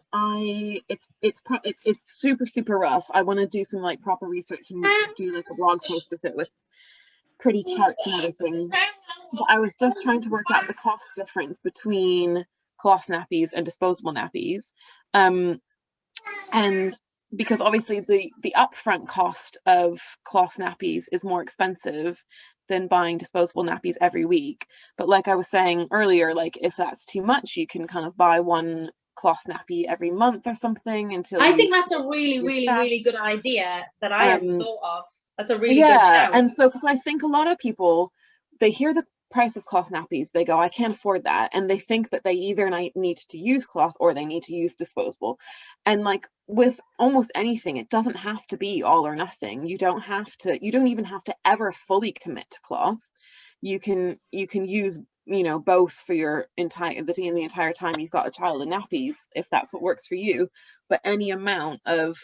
it's super rough. I want to do some, like, proper research and do, like, a blog post with it with pretty charts and everything. But I was just trying to work out the cost difference between cloth nappies and disposable nappies, and because obviously the upfront cost of cloth nappies is more expensive than buying disposable nappies every week. But like I was saying earlier, like, if that's too much, you can kind of buy one cloth nappy every month or something until I think that's a really good idea that I hadn't thought of. That's a really good shout. And so, because I think a lot of people, they hear the price of cloth nappies, they go, I can't afford that, and they think that they either need to use cloth or they need to use disposable. And, like, with almost anything, it doesn't have to be all or nothing. You don't even have to ever fully commit to cloth. You can use you know, both for your the entire time you've got a child in nappies, if that's what works for you. But any amount of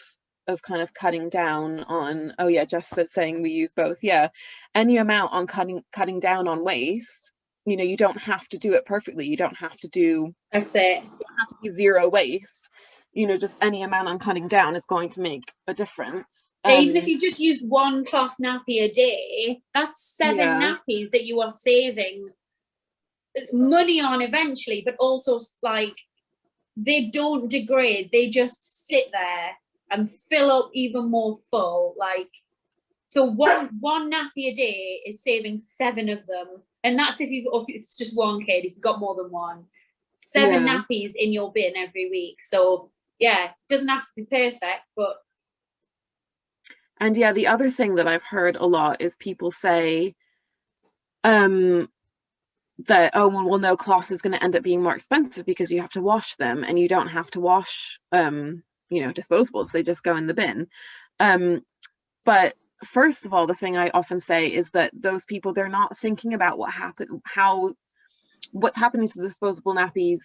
kind of cutting down on, oh yeah, Jess is saying we use both, yeah, any amount on cutting down on waste, you know, you don't have to do it perfectly, you don't have to do, that's it, you don't have to be zero waste, you know, just any amount on cutting down is going to make a difference. Even if you just use one cloth nappy a day, that's 7 nappies that you are saving money on eventually, but also like they don't degrade, they just sit there and fill up even more full. Like, so one nappy a day is saving 7 of them, and that's if it's just one kid. If you've got more than one, 7 nappies in your bin every week. So yeah, it doesn't have to be perfect, but. And yeah, the other thing that I've heard a lot is people say that, oh well no, cloth is going to end up being more expensive because you have to wash them, and you don't have to wash you know, disposables, they just go in the bin. But first of all, the thing I often say is that those people, they're not thinking about what's happening to the disposable nappies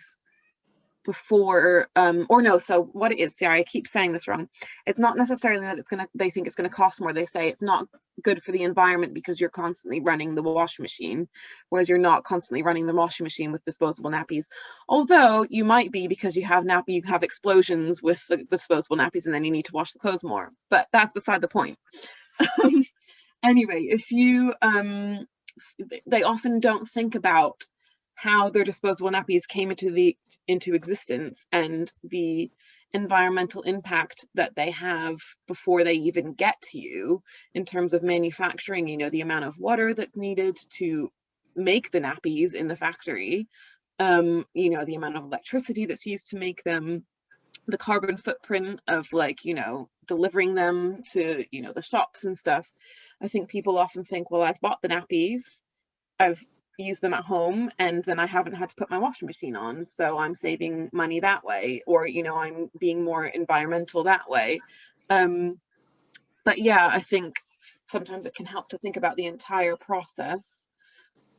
before, or no, so what it is, sorry, I keep saying this wrong. It's not necessarily that they think it's gonna cost more. They say it's not good for the environment because you're constantly running the washing machine, whereas you're not constantly running the washing machine with disposable nappies. Although you might be, because you have explosions with the disposable nappies, and then you need to wash the clothes more. But that's beside the point. Anyway, if you, they often don't think about how their disposable nappies came into existence and the environmental impact that they have before they even get to you in terms of manufacturing, you know, the amount of water that's needed to make the nappies in the factory, you know, the amount of electricity that's used to make them, the carbon footprint of, like, you know, delivering them to, you know, the shops and stuff. I think people often think, well, I've bought the nappies, I've used them at home, and then I haven't had to put my washing machine on, so I'm saving money that way, or, you know, I'm being more environmental that way. But yeah, I think sometimes it can help to think about the entire process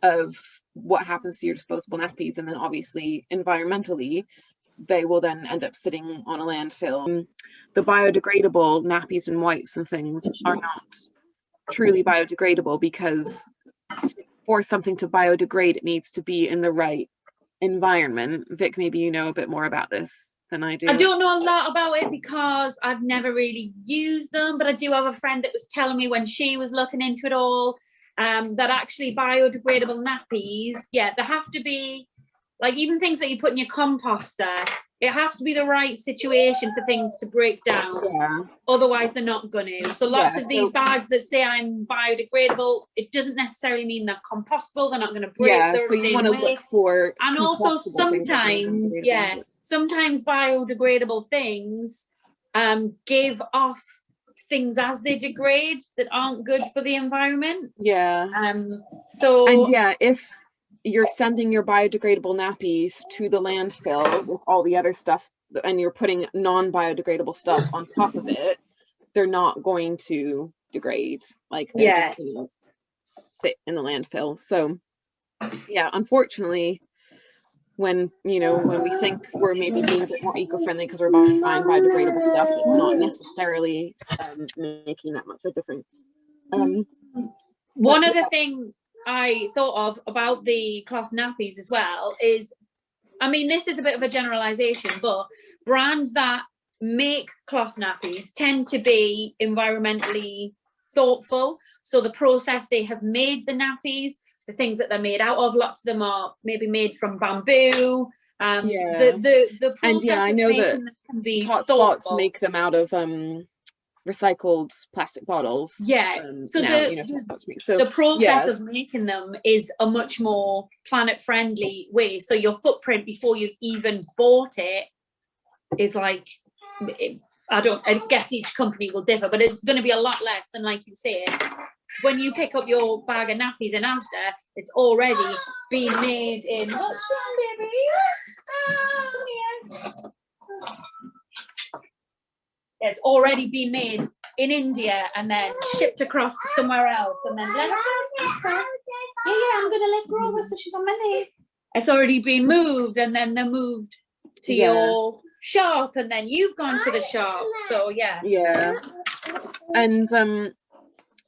of what happens to your disposable nappies, and then obviously environmentally they will then end up sitting on a landfill. The biodegradable nappies and wipes and things are not truly biodegradable, because for something to biodegrade, it needs to be in the right environment. Vic, maybe you know a bit more about this than I do. I don't know a lot about it because I've never really used them, but I do have a friend that was telling me when she was looking into it all, that actually biodegradable nappies, yeah, they have to be, like, even things that you put in your composter, it has to be the right situation for things to break down. Yeah. Otherwise, they're not going to. So lots of these bags that say I'm biodegradable, it doesn't necessarily mean they're compostable. They're not going to break. Yeah, so you want to look for. And also sometimes, sometimes biodegradable things give off things as they degrade that aren't good for the environment. Yeah. So. And yeah, if you're sending your biodegradable nappies to the landfill with all the other stuff, and you're putting non-biodegradable stuff on top of it, they're not going to degrade. Like, they're just going to sit in the landfill. So yeah, unfortunately, when, you know, when we think we're maybe being a bit more eco-friendly because we're buying biodegradable stuff, it's not necessarily making that much of a difference. One other thing I thought of about the cloth nappies as well is, I mean, this is a bit of a generalization, but brands that make cloth nappies tend to be environmentally thoughtful. So the process they have made the nappies, the things that they're made out of, lots of them are maybe made from bamboo. The process, and yeah, I know that can be Spots make them out of recycled plastic bottles. So now, the process of making them is a much more planet friendly way. So your footprint before you've even bought it is like, I guess each company will differ, but it's going to be a lot less than, like you say, when you pick up your bag of nappies in Asda, it's already been made in. What's wrong, baby? Come here. It's already been made in India and then shipped across to somewhere else, and then let us have snacks. Yeah. I'm going to lift her over so she's on my knee. It's already been moved, and then they're moved to your shop, and then you've gone to the shop. So yeah. And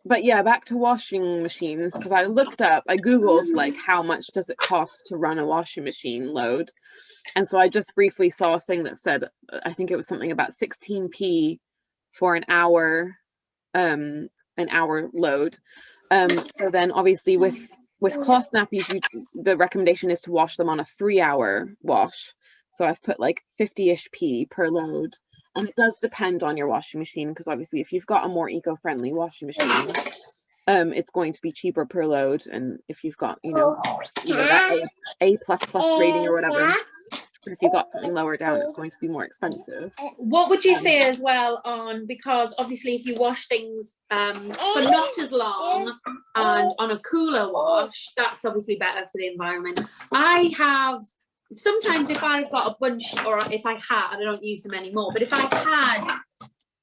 but yeah, back to washing machines, because I googled like how much does it cost to run a washing machine load, and so I just briefly saw a thing that said, I think it was something about 16p for an hour load. So then obviously with cloth nappies, the recommendation is to wash them on a 3-hour wash. So I've put like 50-ish p per load, and it does depend on your washing machine, because obviously if you've got a more eco-friendly washing machine, it's going to be cheaper per load, and if you've got that A++ rating or whatever, if you've got something lower down, it's going to be more expensive. What would you say as well on, because obviously if you wash things for not as long and on a cooler wash, that's obviously better for the environment. I have, sometimes if I've got a bunch, or if I had, I don't use them anymore, but if I had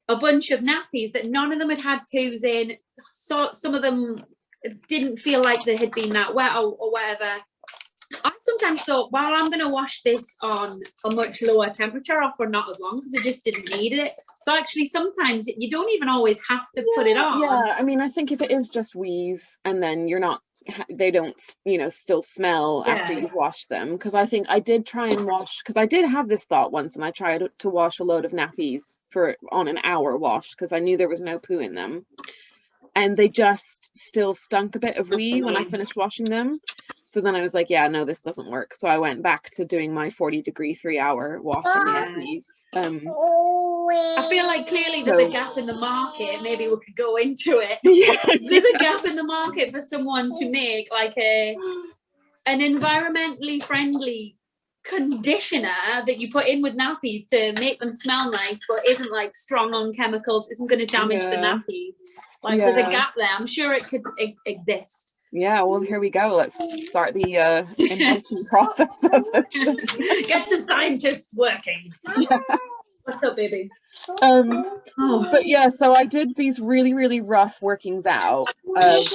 a bunch of nappies that none of them had poos in, so some of them didn't feel like they had been that wet or whatever, I sometimes thought, well, I'm going to wash this on a much lower temperature or for not as long, because I just didn't need it. So actually, sometimes you don't even always have to put it on. Yeah, I mean, I think if it is just wheeze, and then they don't, still smell after you've washed them. Because I think I did try and wash, because I did have this thought once, and I tried to wash a load of nappies on an hour wash, because I knew there was no poo in them. And they just still stunk a bit of wee when I finished washing them. So then I was like, yeah, no, this doesn't work. So I went back to doing my 40-degree 3-hour wash on the nappies. I feel like clearly there's a gap in the market. Maybe we could go into it. There's a gap in the market for someone to make like an environmentally friendly conditioner that you put in with nappies to make them smell nice, but isn't like strong on chemicals, isn't going to damage the nappies. Like there's a gap there. I'm sure it could exist. Yeah, well, here we go. Let's start the invention process of it. Get the scientists working. Yeah. What's up, baby? But yeah, so I did these really, really rough workings out of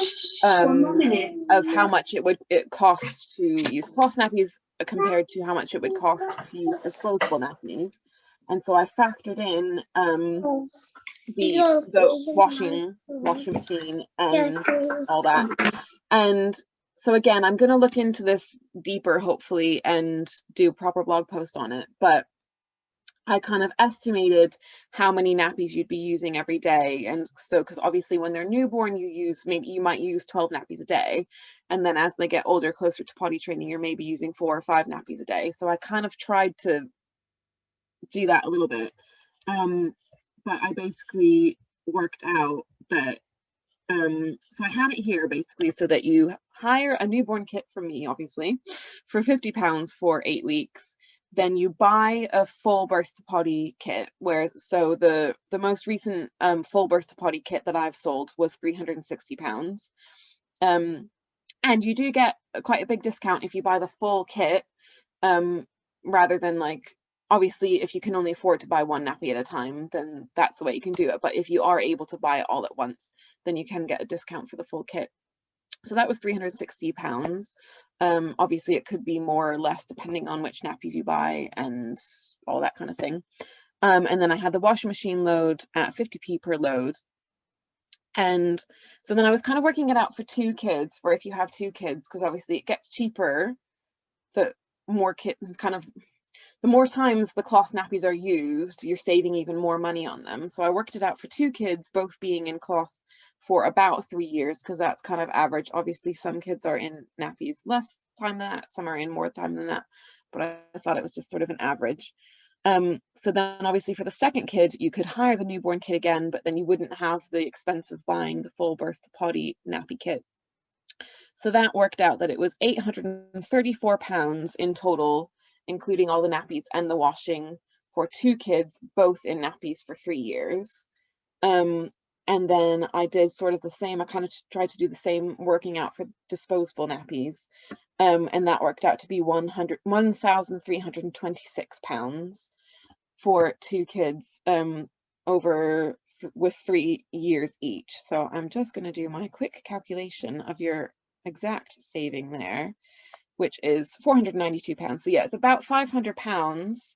how much it cost to use cloth nappies compared to how much it would cost to use disposable nappies. And so I factored in the washing machine and all that. And so again, I'm going to look into this deeper, hopefully, and do a proper blog post on it. But I kind of estimated how many nappies you'd be using every day. And so, because obviously when they're newborn, you might use 12 nappies a day. And then as they get older, closer to potty training, you're maybe using 4 or 5 nappies a day. So I kind of tried to do that a little bit. But I basically worked out that, so I had it here basically, so that you hire a newborn kit from me, obviously, for £50 for 8 weeks. Then you buy a full birth to potty kit, so the most recent full birth to potty kit that I've sold was £360. And you do get quite a big discount if you buy the full kit, rather than like, obviously if you can only afford to buy one nappy at a time, then that's the way you can do it. But if you are able to buy it all at once, then you can get a discount for the full kit. So that was £360. Obviously it could be more or less depending on which nappies you buy and all that kind of thing. And then I had the washing machine load at 50p per load. And so then I was kind of working it out for 2 kids, or if you have 2 kids, because obviously it gets cheaper the more the more times the cloth nappies are used, you're saving even more money on them. So I worked it out for 2 kids, both being in cloth for about 3 years, because that's kind of average. Obviously some kids are in nappies less time than that, some are in more time than that, but I thought it was just sort of an average. So then obviously for the second kid, you could hire the newborn kit again, but then you wouldn't have the expense of buying the full birth to potty nappy kit. So that worked out that it was £834 in total, including all the nappies and the washing, for 2 kids, both in nappies for 3 years. And then I did sort of the same, I kind of tried to do the same working out for disposable nappies. And that worked out to be £1,326 for 2 kids, with 3 years each. So I'm just going to do my quick calculation of your exact saving there, which is £492. So yeah, it's about £500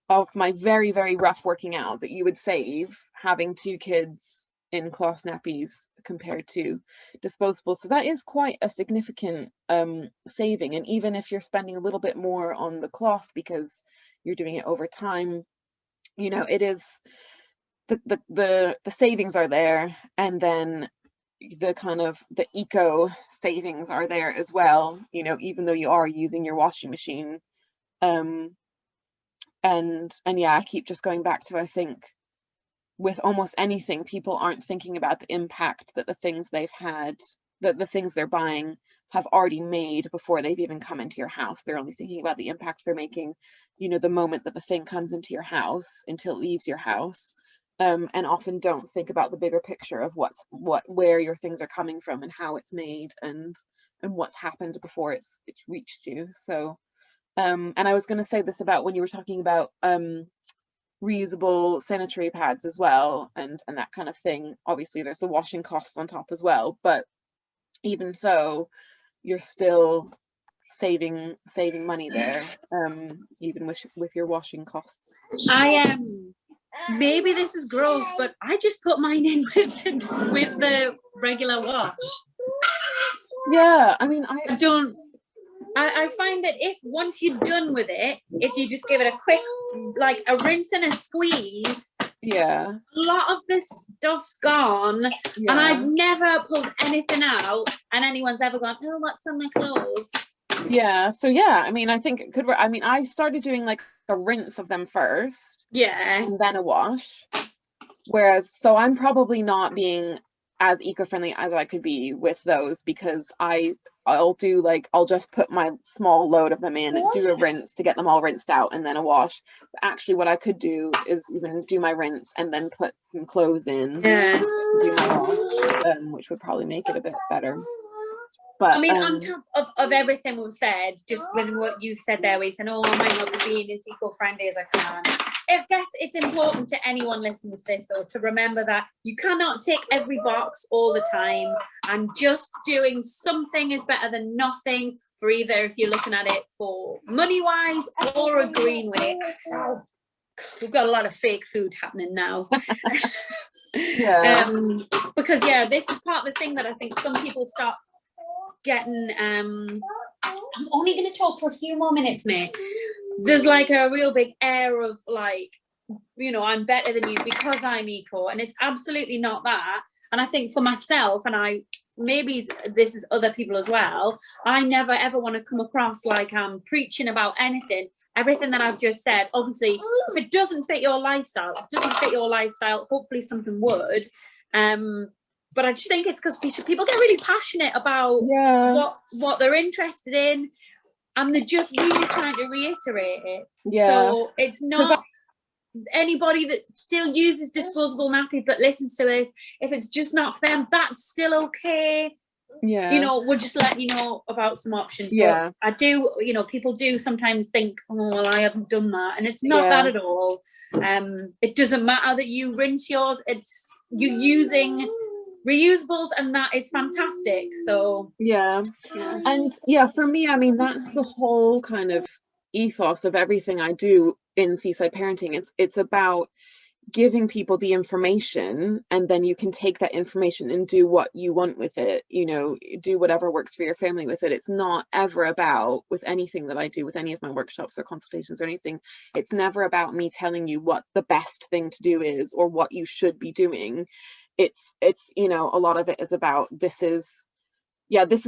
of my very, very rough working out that you would save having 2 kids in cloth nappies compared to disposable. So that is quite a significant saving. And even if you're spending a little bit more on the cloth because you're doing it over time, you know, it is the savings are there, and then the kind of the eco savings are there as well, you know, even though you are using your washing machine. And yeah, I keep just going back to, I think with almost anything, people aren't thinking about the impact that the things they've had, that the things they're buying have already made before they've even come into your house. They're only thinking about the impact they're making, you know, the moment that the thing comes into your house until it leaves your house. And often don't think about the bigger picture of where your things are coming from and how it's made and what's happened before it's reached you. So and I was going to say this about when you were talking about reusable sanitary pads as well, and that kind of thing. Obviously there's the washing costs on top as well, but even so, you're still saving money there, even with your washing costs. I am. Maybe this is gross, but I just put mine in with the regular wash. Yeah, I mean, I find that if once you're done with it, if you just give it a quick, like a rinse and a squeeze, yeah, a lot of this stuff's gone. yeah. And I've never pulled anything out and anyone's ever gone, oh, what's on my clothes? Yeah, so yeah, I mean, I think it could work. I mean, I started doing like a rinse of them first, yeah, and then a wash. Whereas, so I'm probably not being as eco-friendly as I could be with those, because I'll just put my small load of them in, do a rinse to get them all rinsed out, and then a wash. But actually what I could do is even do my rinse and then put some clothes in to do my wash, which would probably make it a bit better. But I mean, on top of everything we've said, just with what you've said there, we said, oh, I might not be being as eco-friendly as I can. I guess it's important to anyone listening to this, though, to remember that you cannot tick every box all the time, and just doing something is better than nothing, for either if you're looking at it for money-wise or agreeing with it. So we've got a lot of fake food happening now. yeah. Because, yeah, this is part of the thing that I think some people start getting. I'm only going to talk for a few more minutes, mate. There's like a real big air of like, you know, I'm better than you because I'm eco, and it's absolutely not that. And I think for myself, and maybe this is other people as well, I never ever want to come across like I'm preaching about anything. Everything that I've just said, obviously, if it doesn't fit your lifestyle, hopefully something would. But I just think it's because people get really passionate about what they're interested in, and they're just really trying to reiterate it. Yeah. So it's not anybody that still uses disposable nappies but listens to this. If it's just not for them, that's still okay. Yeah. You know, we're just letting you know about some options. Yeah. But I do, you know, people do sometimes think, oh, well, I haven't done that. And it's not that at all. It doesn't matter that you rinse yours. It's you using reusables, and that is fantastic. So yeah. And yeah, for me, I mean, that's the whole kind of ethos of everything I do in Seaside Parenting. It's about giving people the information, and then you can take that information and do what you want with it, you know, do whatever works for your family with it. It's not ever about, with anything that I do, with any of my workshops or consultations or anything, it's never about me telling you what the best thing to do is or what you should be doing. It's you know, a lot of it is about, this is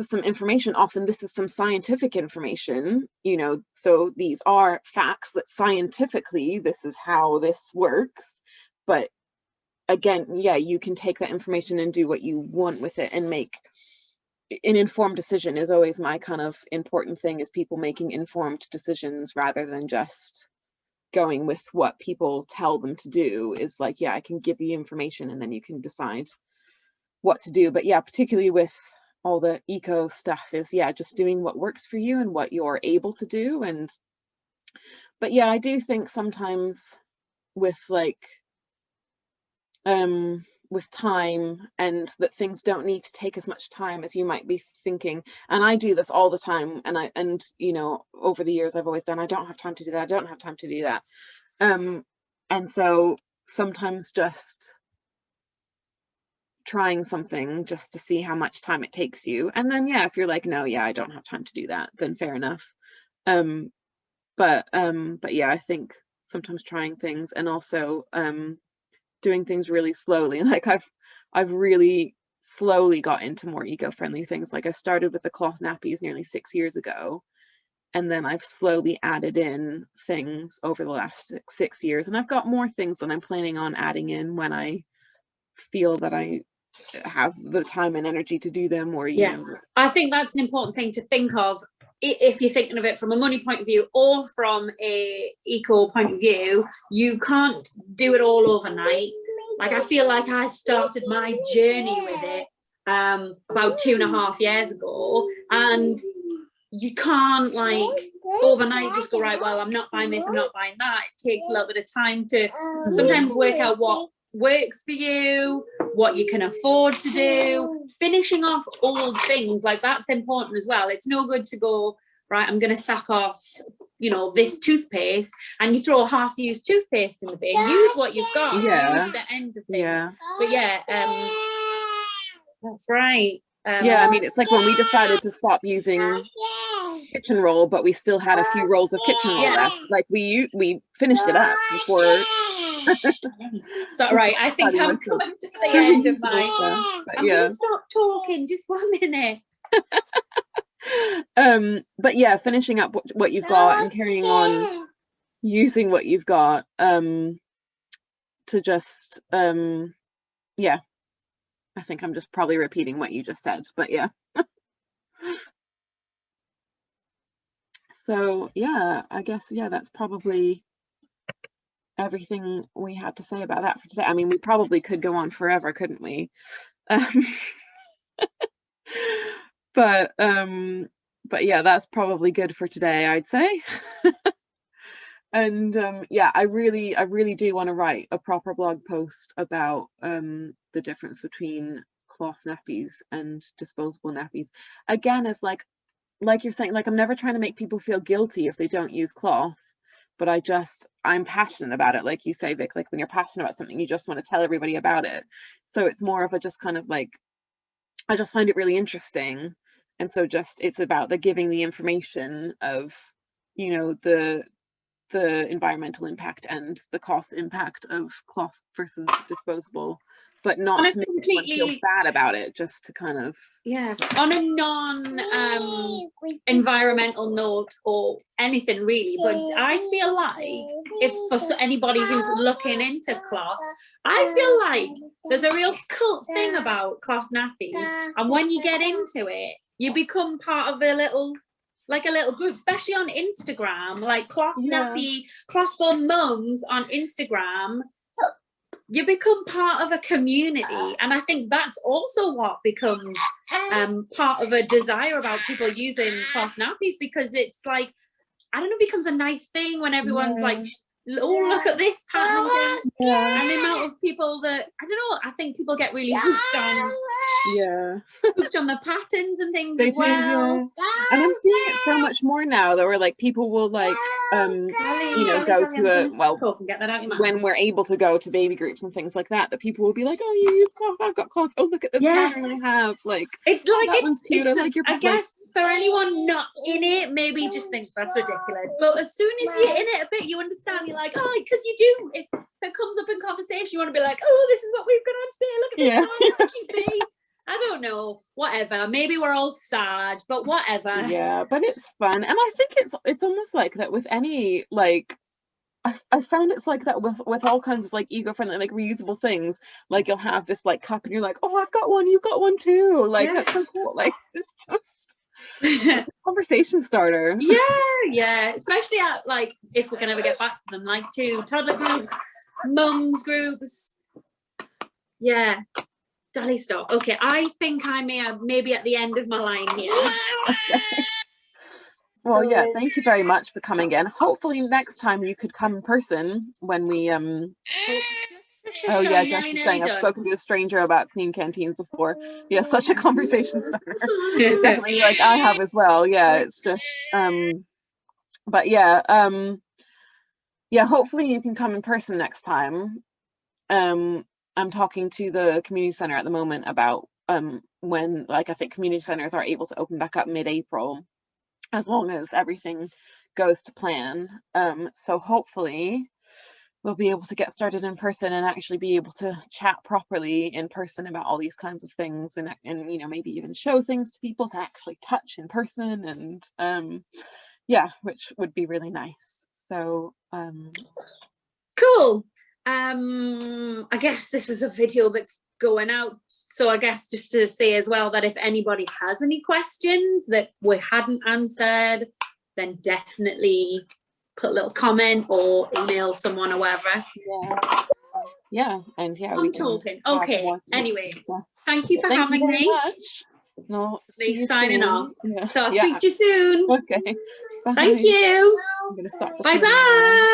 some information. Often this is some scientific information, you know, so these are facts that scientifically this is how this works. But again, yeah, you can take that information and do what you want with it, and make an informed decision is always my kind of important thing, is people making informed decisions rather than just going with what people tell them to do. Is like, yeah, I can give you information and then you can decide what to do. But yeah, particularly with all the eco stuff, is just doing what works for you and what you're able to do. And but yeah, I do think sometimes with like with time, and that things don't need to take as much time as you might be thinking. And I do this all the time, and you know, over the years I've always done, I don't have time to do that, I don't have time to do that. And so sometimes just trying something just to see how much time it takes you, and then yeah, if you're like, no, yeah, I don't have time to do that, then fair enough. But yeah, I think sometimes trying things, and also doing things really slowly. Like I've really slowly got into more eco-friendly things. Like I started with the cloth nappies nearly 6 years ago, and then I've slowly added in things over the last 6 years, and I've got more things that I'm planning on adding in when I feel that I have the time and energy to do them, or you know. I think that's an important thing to think of if you're thinking of it from a money point of view or from a eco point of view. You can't do it all overnight. Like I feel like I started my journey with it about 2.5 years ago, and you can't like overnight just go, right, well, I'm not buying this, I'm not buying that. It takes a little bit of time to sometimes work out what works for you, what you can afford to do. Finishing off old things, like that's important as well. It's no good to go, right, I'm going to sack off, you know, this toothpaste, and you throw a half-used toothpaste in the bin. Use what you've got. Use the end of things. But yeah, that's right. Yeah, I mean, it's like when we decided to stop using kitchen roll, but we still had a few rolls of kitchen roll left. Like we finished it up before. So right, I think I'm coming to the end of my. I'm gonna stop talking. Just 1 minute. But yeah, finishing up what you've got and carrying on using what you've got. To just yeah. I think I'm just probably repeating what you just said, but yeah. So yeah, I guess, yeah, that's probably everything we had to say about that for today. I mean, we probably could go on forever, couldn't we? But yeah, that's probably good for today, I'd say. And yeah, I really do want to write a proper blog post about the difference between cloth nappies and disposable nappies. Again, as like you're saying, like I'm never trying to make people feel guilty if they don't use cloth, but I'm passionate about it. Like you say, Vic, like when you're passionate about something, you just want to tell everybody about it. So it's more of a just kind of like, I just find it really interesting. And so just, it's about the giving the information of, you know, the environmental impact and the cost impact of cloth versus disposable, but not to make anyone feel bad about it, just to kind of, yeah, on a non environmental note or anything really. But I feel like if for anybody who's looking into cloth, I feel like there's a real cult thing about cloth nappies, and when you get into it, you become part of a little group, especially on Instagram, like cloth nappy, cloth for mums on Instagram. You become part of a community, and I think that's also what becomes part of a desire about people using cloth nappies, because it's like, I don't know, becomes a nice thing when everyone's like, oh, look at this pattern, and the amount of people that, I don't know, I think people get really hooked on the patterns and things as well. And I'm seeing it so much more now that we're like, people will like you know, go to when we're able to go to baby groups and things like that, that people will be like, oh, you use cloth, I've got cloth, oh, look at this pattern I have, like, it's like, that one's cute. I guess for anyone not in it, maybe just thinks that's ridiculous, but as soon as you're in it a bit, you understand. You're like, oh, because you do, if it comes up in conversation, you want to be like, oh, this is what we've got on today, look at this, oh, it's cute. I don't know, whatever, maybe we're all sad, but whatever. Yeah, but it's fun. And I think it's almost like that with any, like, I found it's like that with all kinds of like eco-friendly, like reusable things. Like you'll have this like cup and you're like, oh, I've got one, you've got one too, like that's so cool. Like it's just it's a conversation starter. Yeah, especially at, like, if we can ever get back to them, like to toddler groups, mums groups. Yeah, Dolly, stop. Okay, I think I maybe at the end of my line here. Okay. Well, yeah, thank you very much for coming in. Hopefully next time you could come in person when we Oh yeah, Jess was saying I've spoken to a stranger about clean canteens before. Yeah, such a conversation starter. It's definitely like I have as well. Yeah, it's just but yeah, yeah, hopefully you can come in person next time. I'm talking to the community center at the moment about when, like, I think community centers are able to open back up mid-April, as long as everything goes to plan. So hopefully we'll be able to get started in person and actually be able to chat properly in person about all these kinds of things, and you know, maybe even show things to people to actually touch in person, and yeah, which would be really nice. So cool. I guess this is a video that's going out, so I guess just to say as well that if anybody has any questions that we hadn't answered, then definitely put a little comment or email someone or whatever. Yeah, and yeah, I'm talking. Okay, anyway, thank you for having me. Much. No, Me signing off. Yeah. So I'll speak to you soon. Okay. Bye. Thank you. I'm gonna stop. Bye bye.